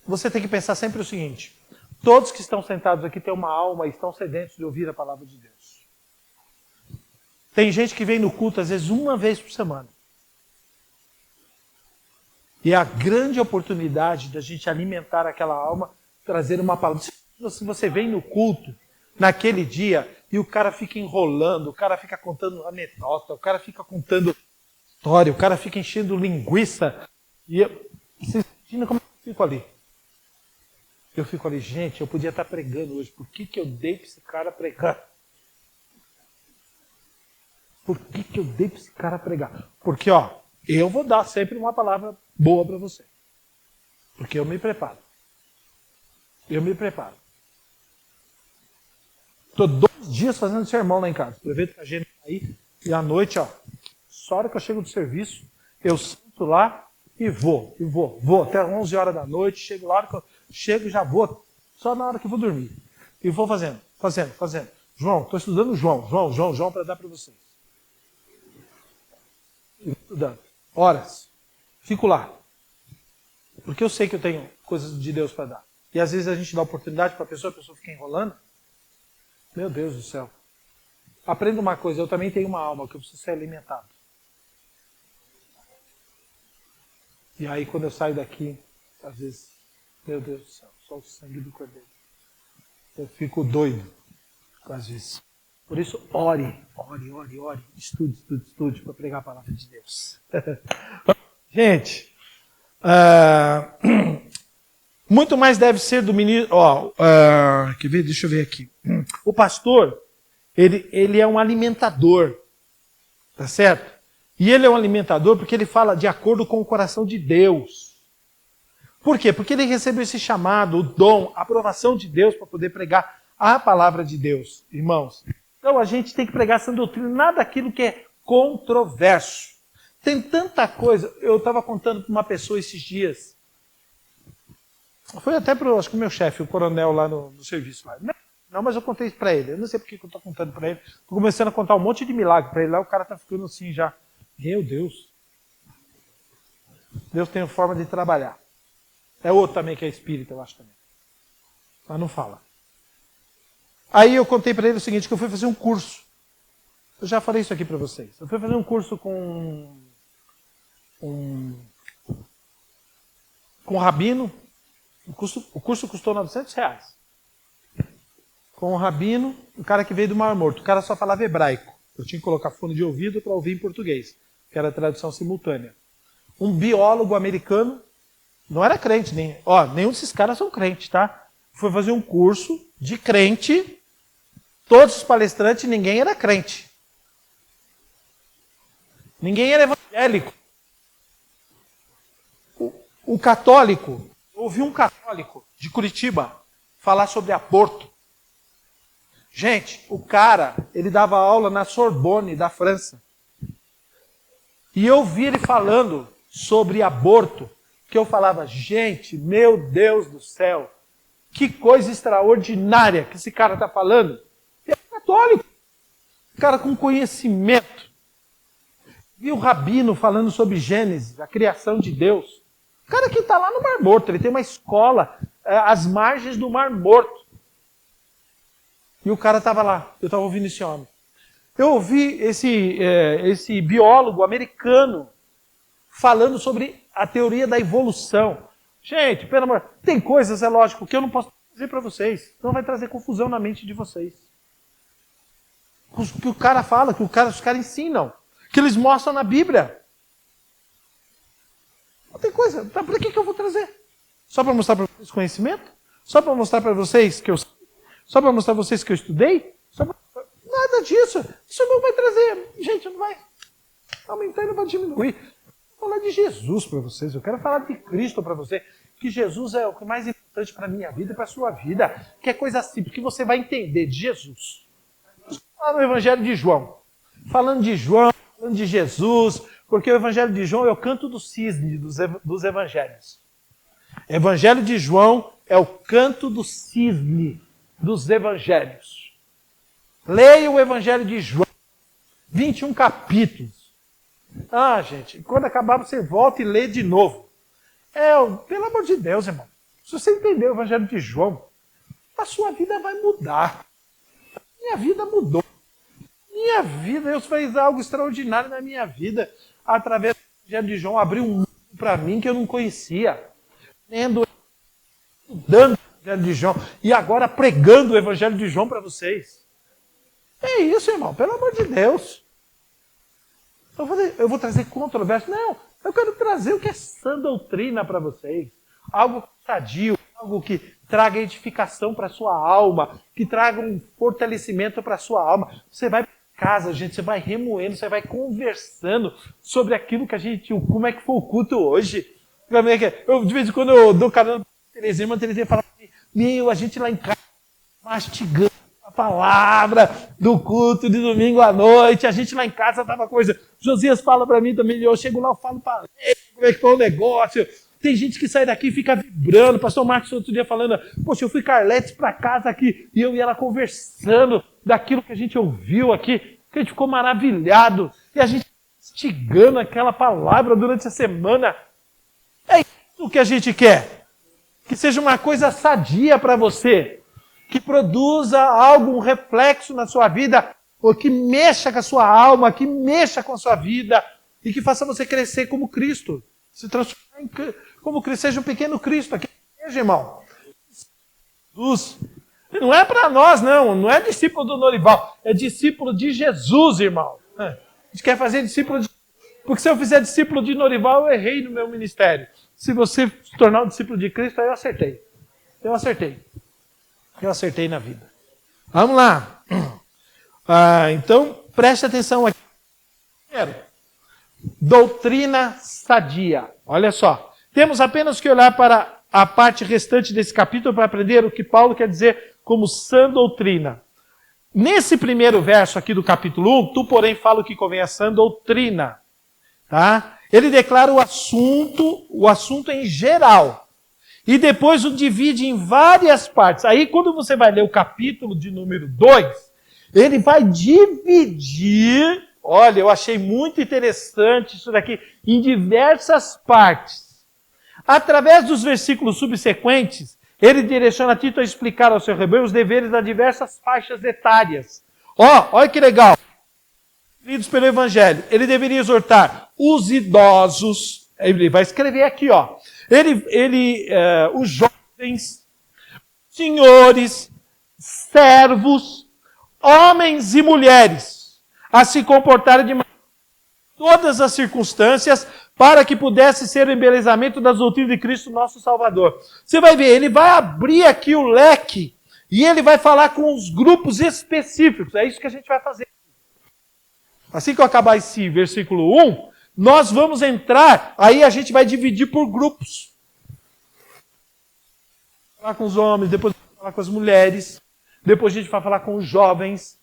você tem que pensar sempre o seguinte: todos que estão sentados aqui têm uma alma e estão sedentos de ouvir a palavra de Deus. Tem gente que vem no culto, às vezes, uma vez por semana. E é a grande oportunidade da gente alimentar aquela alma, trazer uma palavra. Se você vem no culto, naquele dia, e o cara fica enrolando, o cara fica contando anedota, o cara fica contando história, o cara fica enchendo linguiça. E você imagina como eu fico ali. Eu fico ali, gente, eu podia estar pregando hoje. Por que eu dei para esse cara pregar? Por que eu dei para esse cara pregar? Porque, eu vou dar sempre uma palavra boa para você. Porque eu me preparo. Estou 2 dias fazendo sermão lá em casa. Aproveito que a gente está aí. E à noite, só a hora que eu chego do serviço, eu sento lá e vou. Vou até 11 horas da noite. Chego lá, a hora que eu chego, já vou. Só na hora que eu vou dormir. E vou fazendo. João, estou estudando João para dar para vocês. Estudando. Horas. Fico lá. Porque eu sei que eu tenho coisas de Deus para dar. E às vezes a gente dá oportunidade para a pessoa fica enrolando. Meu Deus do céu. Aprenda uma coisa, eu também tenho uma alma que eu preciso ser alimentado. E aí quando eu saio daqui, às vezes, meu Deus do céu, só o sangue do cordeiro. Eu fico doido, às vezes. Por isso, ore. Estude para pregar a palavra de Deus. Gente, muito mais deve ser do ministro. Quer ver? Deixa eu ver aqui. O pastor, ele é um alimentador. Tá certo? E ele é um alimentador porque ele fala de acordo com o coração de Deus. Por quê? Porque ele recebeu esse chamado, o dom, a aprovação de Deus para poder pregar a palavra de Deus, irmãos. Então a gente tem que pregar essa doutrina, nada daquilo que é controverso. Tem tanta coisa. Eu estava contando para uma pessoa esses dias. Foi até para, acho que o meu chefe, o coronel lá no serviço. Lá. Não, mas eu contei isso para ele. Eu não sei porque eu estou contando para ele. Estou começando a contar um monte de milagre para ele lá. O cara está ficando assim já. Meu Deus. Deus tem uma forma de trabalhar. É outro também que é espírita, eu acho também. Mas não fala. Aí eu contei para ele o seguinte, que eu fui fazer um curso. Eu já falei isso aqui para vocês. Eu fui fazer um curso com um rabino. O curso custou R$900. Com um rabino, um cara que veio do Mar Morto. O cara só falava hebraico. Eu tinha que colocar fone de ouvido para ouvir em português, que era a tradução simultânea. Um biólogo americano, não era crente, nenhum desses caras são crentes, tá? Foi fazer um curso de crente, todos os palestrantes, ninguém era crente. Ninguém era evangélico. O católico, eu ouvi um católico de Curitiba falar sobre aborto. Gente, o cara, ele dava aula na Sorbonne, da França. E eu vi ele falando sobre aborto, que eu falava, gente, meu Deus do céu, que coisa extraordinária que esse cara está falando. Ele é católico, cara com conhecimento. Vi o rabino falando sobre Gênesis, a criação de Deus. O cara que está lá no Mar Morto, ele tem uma escola às margens do Mar Morto. E o cara estava lá, eu estava ouvindo esse homem. Eu ouvi esse biólogo americano falando sobre a teoria da evolução. Gente, pelo amor, tem coisas, é lógico, que eu não posso dizer para vocês. Então vai trazer confusão na mente de vocês. O que o cara fala, que os caras ensinam, que eles mostram na Bíblia. Não tem coisa, para que eu vou trazer? Só para mostrar para vocês conhecimento? Só para mostrar para vocês que eu sei? Só para mostrar para vocês que eu estudei? Nada disso. Isso não vai trazer. Gente, não vai aumentar e não vai diminuir. Vou falar de Jesus para vocês. Eu quero falar de Cristo para você. Que Jesus é o que mais importante para a minha vida e para a sua vida. Que é coisa simples, que você vai entender de Jesus. Falar no Evangelho de João. Falando de João, falando de Jesus. Porque o Evangelho de João é o canto do cisne dos Evangelhos. Evangelho de João é o canto do cisne dos Evangelhos. Leia o Evangelho de João. 21 capítulos. Ah, gente, quando acabar você volta e lê de novo. Pelo amor de Deus, irmão. Se você entender o Evangelho de João, a sua vida vai mudar. Minha vida mudou. Minha vida, Deus fez algo extraordinário na minha vida. Através do Evangelho de João, abriu um mundo para mim que eu não conhecia. Estudando o Evangelho de João e agora pregando o Evangelho de João para vocês. É isso, irmão, pelo amor de Deus. Eu vou trazer controvérsia? Não, eu quero trazer o que é sã doutrina para vocês. Algo sadio, algo que traga edificação para a sua alma, que traga um fortalecimento para a sua alma. Você vai para casa, gente, você vai remoendo, você vai conversando sobre aquilo que a gente, como é que foi o culto hoje. Eu, de vez em quando, eu dou carona para a Terezinha fala assim, a gente lá em casa, mastigando a palavra do culto de domingo à noite, a gente lá em casa tava coisa. Josias fala para mim também, eu chego lá, eu falo para ele, como é que foi o negócio. Tem gente que sai daqui e fica vibrando. Pastor Marcos outro dia falando, poxa, eu fui com a Arlete para casa aqui, e eu e ela conversando daquilo que a gente ouviu aqui, que a gente ficou maravilhado, e a gente mastigando aquela palavra durante a semana. É isso que a gente quer. Que seja uma coisa sadia para você. Que produza algo, um reflexo na sua vida. Ou que mexa com a sua alma, que mexa com a sua vida. E que faça você crescer como Cristo. Se transformar como Cristo. Seja um pequeno Cristo aqui. Veja, irmão. Jesus. Não é para nós, não. Não é discípulo do Norival. É discípulo de Jesus, irmão. A gente quer fazer discípulo de... Porque se eu fizer discípulo de Norival, eu errei no meu ministério. Se você se tornar um discípulo de Cristo, aí eu acertei. Eu acertei na vida. Vamos lá. Então, preste atenção aqui. Primeiro, doutrina sadia. Olha só. Temos apenas que olhar para a parte restante desse capítulo para aprender o que Paulo quer dizer como sã doutrina. Nesse primeiro verso aqui do capítulo 1, tu, porém, fala o que convém a sã doutrina. Tá? Ele declara o assunto em geral. E depois o divide em várias partes. Aí quando você vai ler o capítulo de número 2, ele vai dividir, olha, eu achei muito interessante isso daqui, em diversas partes. Através dos versículos subsequentes, ele direciona Tito a explicar ao seu rebanho os deveres das diversas faixas etárias. Olha que legal. Lidos pelo Evangelho, ele deveria exortar os idosos, ele vai escrever aqui, os jovens, senhores, servos, homens e mulheres, a se comportarem de maneira todas as circunstâncias, para que pudesse ser o embelezamento das doutrinas de Cristo, nosso Salvador. Você vai ver, ele vai abrir aqui o leque, e ele vai falar com os grupos específicos, é isso que a gente vai fazer. Assim que eu acabar esse versículo 1, nós vamos entrar, aí a gente vai dividir por grupos. Falar com os homens, depois falar com as mulheres, depois a gente vai falar com os jovens,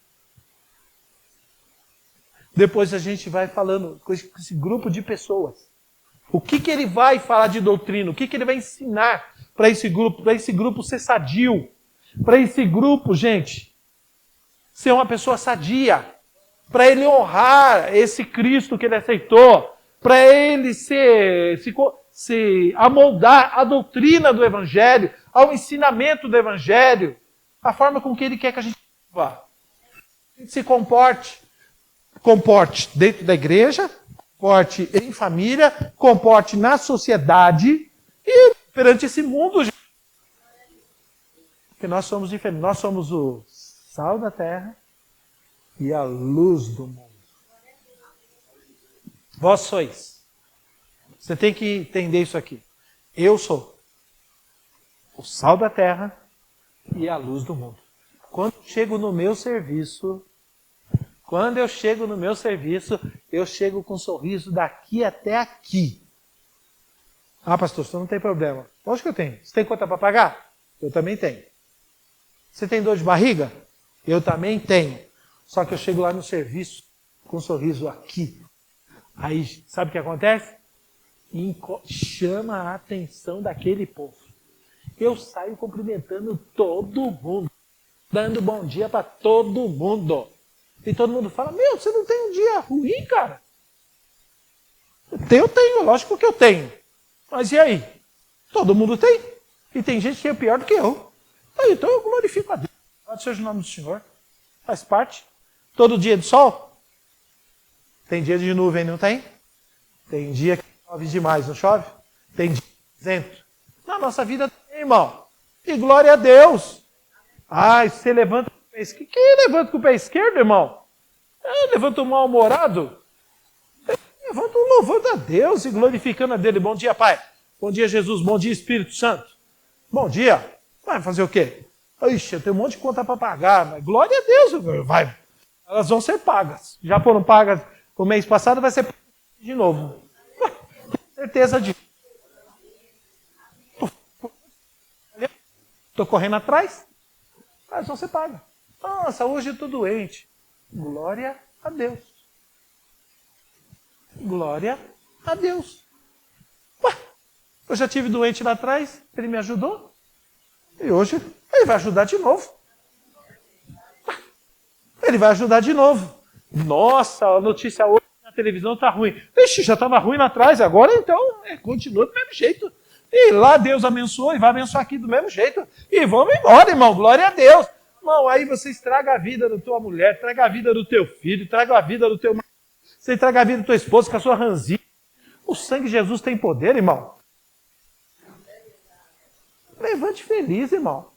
depois a gente vai falando com esse grupo de pessoas. O que ele vai falar de doutrina, o que ele vai ensinar para esse grupo ser sadio, para esse grupo, gente, ser uma pessoa sadia, para ele honrar esse Cristo que ele aceitou, para ele se amoldar à doutrina do Evangelho, ao ensinamento do Evangelho, a forma com que ele quer que a gente vá. Se comporte dentro da igreja, comporte em família, comporte na sociedade e perante esse mundo. Porque nós somos diferentes. Nós somos o sal da terra e a luz do mundo. Vós sois. Você tem que entender isso aqui. Eu sou o sal da terra e a luz do mundo. Quando eu chego no meu serviço, eu chego com um sorriso daqui até aqui. Ah, pastor, você não tem problema. Lógico que eu tenho. Você tem conta para pagar? Eu também tenho. Você tem dor de barriga? Eu também tenho. Só que eu chego lá no serviço com um sorriso aqui. Aí, sabe o que acontece? Chama a atenção daquele povo. Eu saio cumprimentando todo mundo. Dando bom dia para todo mundo. E todo mundo fala, meu, você não tem um dia ruim, cara? Eu tenho, lógico que eu tenho. Mas e aí? Todo mundo tem. E tem gente que é pior do que eu. Então eu glorifico a Deus. Louvado seja o nome do Senhor. Faz parte. Todo dia de sol? Tem dia de nuvem, não tem? Tem dia que chove demais, não chove? Tem dia isento. Na nossa vida tem, irmão. E glória a Deus. Ai, você levanta com o pé esquerdo. Quem levanta com o pé esquerdo, irmão? Levanta um mal-humorado? Levanta um louvando a Deus e glorificando a dele. Bom dia, Pai. Bom dia, Jesus. Bom dia, Espírito Santo. Bom dia. Vai fazer o quê? Ixi, eu tenho um monte de conta para pagar. Mas glória a Deus. Vai. Elas vão ser pagas. Já foram pagas o mês passado, vai ser de novo. Certeza disso. Estou correndo atrás. Mas vão ser pagas. Nossa, hoje eu estou doente. Glória a Deus. Glória a Deus. Ué, eu já tive doente lá atrás, ele me ajudou. E hoje ele vai ajudar de novo. Ele vai ajudar de novo. Nossa, a notícia hoje na televisão está ruim. Ixi, já estava ruim lá atrás, agora então continua do mesmo jeito. E lá Deus abençoou e vai abençoar aqui do mesmo jeito. E vamos embora, irmão, glória a Deus. Irmão, aí você estraga a vida da tua mulher, estraga a vida do teu filho, estraga a vida do teu marido, você estraga a vida da tua esposa com a sua ranzinha. O sangue de Jesus tem poder, irmão. Levante feliz, irmão.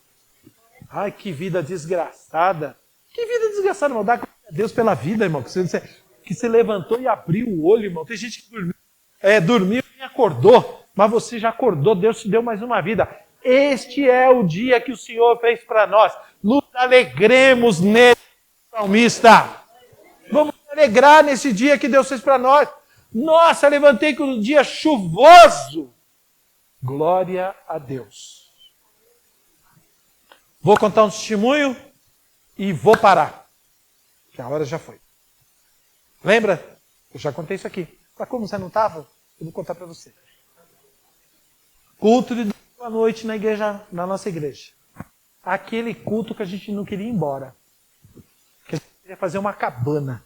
Ai, que vida desgraçada. Que vida desgraçada, irmão. Dá glória a Deus pela vida, irmão. Que você levantou e abriu o olho, irmão. Tem gente que dormiu e acordou. Mas você já acordou, Deus te deu mais uma vida. Este é o dia que o Senhor fez para nós. Nos alegremos nele, salmista. Vamos nos alegrar nesse dia que Deus fez para nós. Nossa, levantei com um dia chuvoso. Glória a Deus. Vou contar um testemunho e vou parar. Que a hora já foi. Lembra? Eu já contei isso aqui. Mas como você não estava, eu vou contar para você. Culto de à noite na igreja, na nossa igreja. Aquele culto que a gente não queria ir embora. Que a gente queria fazer uma cabana.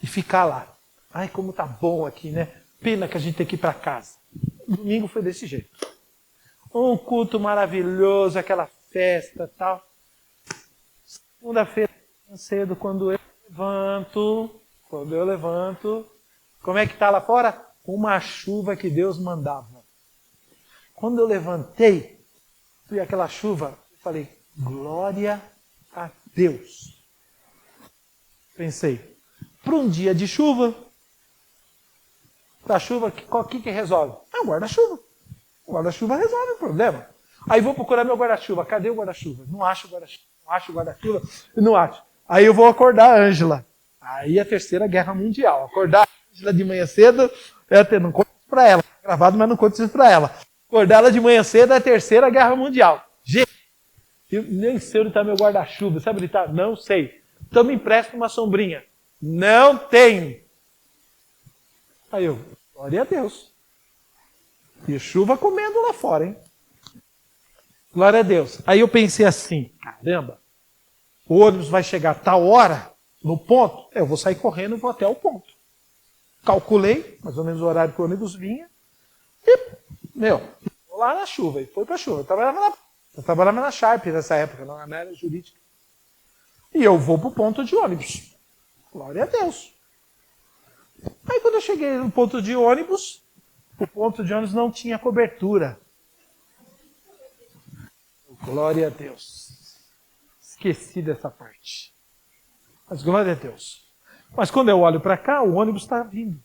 E ficar lá. Ai, como tá bom aqui, né? Pena que a gente tem que ir para casa. Domingo foi desse jeito. Um culto maravilhoso, aquela festa e tal. Segunda-feira, cedo, quando eu levanto, como é que tá lá fora? Uma chuva que Deus mandava. Quando eu levantei, vi aquela chuva, eu falei, glória a Deus. Pensei, para um dia de chuva, da chuva, o que resolve? É o guarda-chuva. O guarda-chuva resolve o problema. Aí vou procurar meu guarda-chuva. Cadê o guarda-chuva? Não acho o guarda-chuva. Não acho o guarda-chuva. Não acho. Aí eu vou acordar a Ângela. Aí a Terceira Guerra Mundial. Acordar a Ângela de manhã cedo, eu não conto isso para ela. Tá gravado, mas não conto isso para ela. Acordar ela de manhã cedo é a Terceira Guerra Mundial. Gente, eu nem sei onde está meu guarda-chuva. Sabe onde está? Não sei. Então me empresta uma sombrinha. Não tenho. Aí eu, glória a Deus. E chuva comendo lá fora, hein? Glória a Deus. Aí eu pensei assim, caramba, o ônibus vai chegar a tal hora, no ponto, eu vou sair correndo e vou até o ponto. calculei mais ou menos o horário que o ônibus vinha. E, vou lá na chuva. E foi pra chuva. Eu trabalhava na Sharp nessa época, na área jurídica. E eu vou pro ponto de ônibus. Glória a Deus. Aí quando eu cheguei no ponto de ônibus, o ponto de ônibus não tinha cobertura. Glória a Deus. Esqueci dessa parte. Mas glória a Deus. Mas quando eu olho para cá, o ônibus está vindo.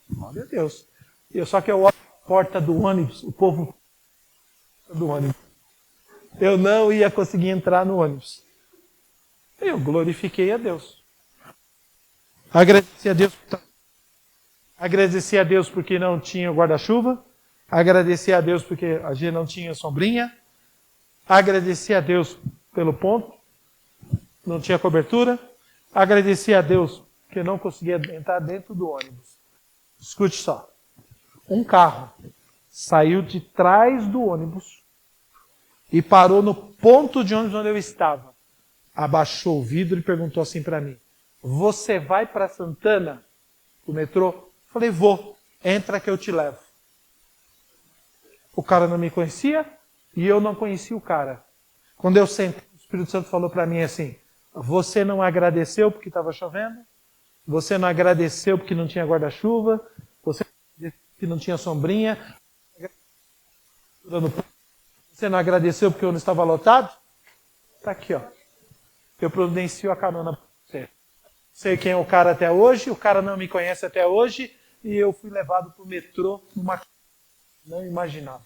Glória a Deus. Só que eu olho a porta do ônibus, o povo do ônibus. Eu não ia conseguir entrar no ônibus. Eu glorifiquei a Deus. Agradeci a Deus porque não tinha guarda-chuva. Agradeci a Deus porque a gente não tinha sombrinha. Agradeci a Deus pelo ponto. Não tinha cobertura. Agradeci a Deus porque não conseguia entrar dentro do ônibus. Escute só. Um carro saiu de trás do ônibus e parou no ponto de ônibus onde eu estava. Abaixou o vidro e perguntou assim para mim: você vai para Santana? O metrô? Falei, vou. Entra que eu te levo. O cara não me conhecia e eu não conhecia o cara. Quando eu sentei, o Espírito Santo falou para mim assim: você não agradeceu porque estava chovendo? Você não agradeceu porque não tinha guarda-chuva? Você que não tinha sombrinha? Você não agradeceu porque eu não estava lotado? Está aqui, ó. Eu providencio a carona para você. Sei quem é o cara até hoje, o cara não me conhece até hoje, e eu fui levado para o metrô numa não imaginava.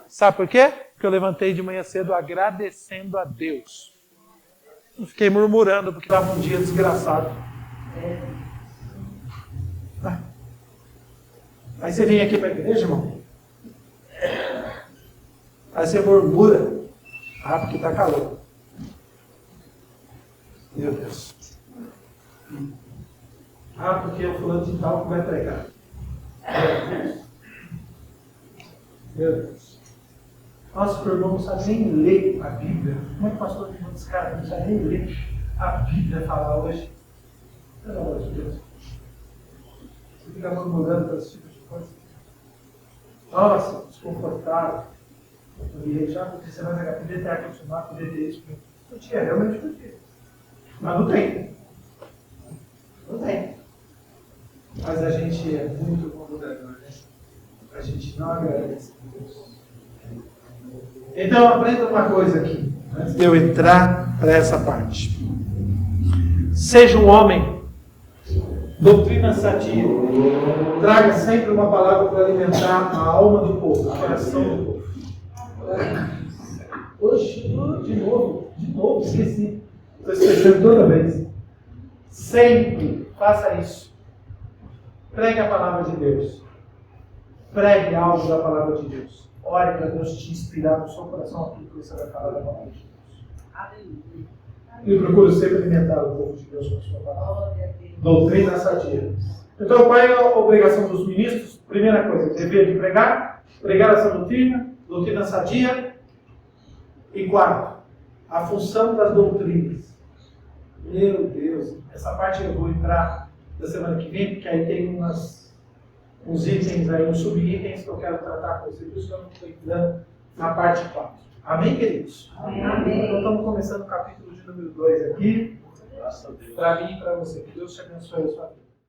Sabe por quê? Porque eu levantei de manhã cedo agradecendo a Deus. Não fiquei murmurando porque estava um dia desgraçado. Aí você vem aqui para a igreja, irmão. Aí você murmura. Porque está calor. Meu Deus. Porque é o fulano de tal que vai pregar. Meu Deus. Nossa, o irmão não sabe nem ler a Bíblia. Como é que o pastor de muitos caras não sabe nem ler a Bíblia falar hoje? Pelo amor de Deus. Você fica murmurando para esse tipo de coisa. Nossa, desconfortável. Já porque você vai poder ter ar-condicionado, poder ter isso. Não tinha, realmente podia. Mas não tem. Não tem. Mas a gente é muito murmurador, né? A gente não agradece a Deus. Então aprenda uma coisa aqui, antes de eu entrar para essa parte. Seja um homem, doutrina sadia. Traga sempre uma palavra para alimentar a alma do povo, o coração do povo. Hoje, de novo, esqueci. Estou esquecendo toda vez. Sempre faça isso. Pregue a palavra de Deus. Pregue algo da palavra de Deus. Ore para Deus te inspirar no seu coração aquilo que você vai falar da palavra de Deus. Aleluia. E procure sempre alimentar o povo de Deus com a sua palavra. Doutrina sadia. Então, qual é a obrigação dos ministros? Primeira coisa, dever de pregar essa doutrina sadia. E quarto, a função das doutrinas. Meu Deus, essa parte eu vou entrar da semana que vem, porque aí tem uns itens aí, uns sub-itens que eu quero tratar com vocês, por isso que eu não estou entrando na parte 4. Amém, queridos? Amém. Então estamos começando o capítulo de número 2 aqui, para mim e para você. Que Deus te abençoe a sua vida.